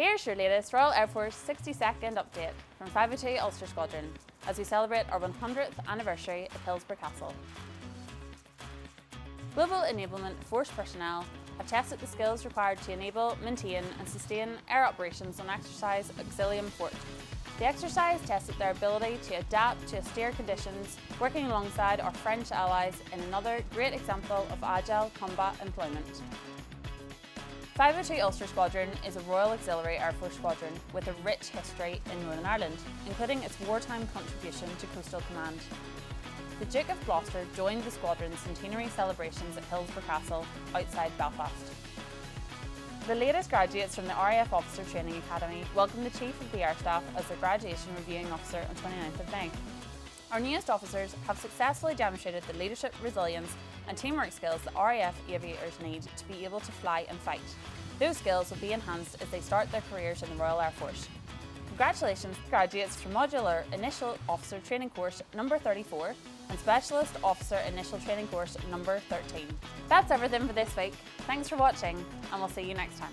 Here's your latest Royal Air Force 60-second update from 502 Ulster Squadron as we celebrate our 100th anniversary at Hillsborough Castle. Global Enablement Force personnel have tested the skills required to enable, maintain and sustain air operations on Exercise Auxilium Fort. The exercise tested their ability to adapt to austere conditions, working alongside our French allies in another great example of agile combat employment. 502 Ulster Squadron is a Royal Auxiliary Air Force squadron with a rich history in Northern Ireland, including its wartime contribution to Coastal Command. The Duke of Gloucester joined the squadron's centenary celebrations at Hillsborough Castle outside Belfast. The latest graduates from the RAF Officer Training Academy welcomed the Chief of the Air Staff as their graduation reviewing officer on 29th of May. Our newest officers have successfully demonstrated the leadership, resilience and teamwork skills that RAF aviators need to be able to fly and fight. Those skills will be enhanced as they start their careers in the Royal Air Force. Congratulations to graduates from Modular Initial Officer Training Course number 34 and Specialist Officer Initial Training Course number 13. That's everything for this week. Thanks for watching and we'll see you next time.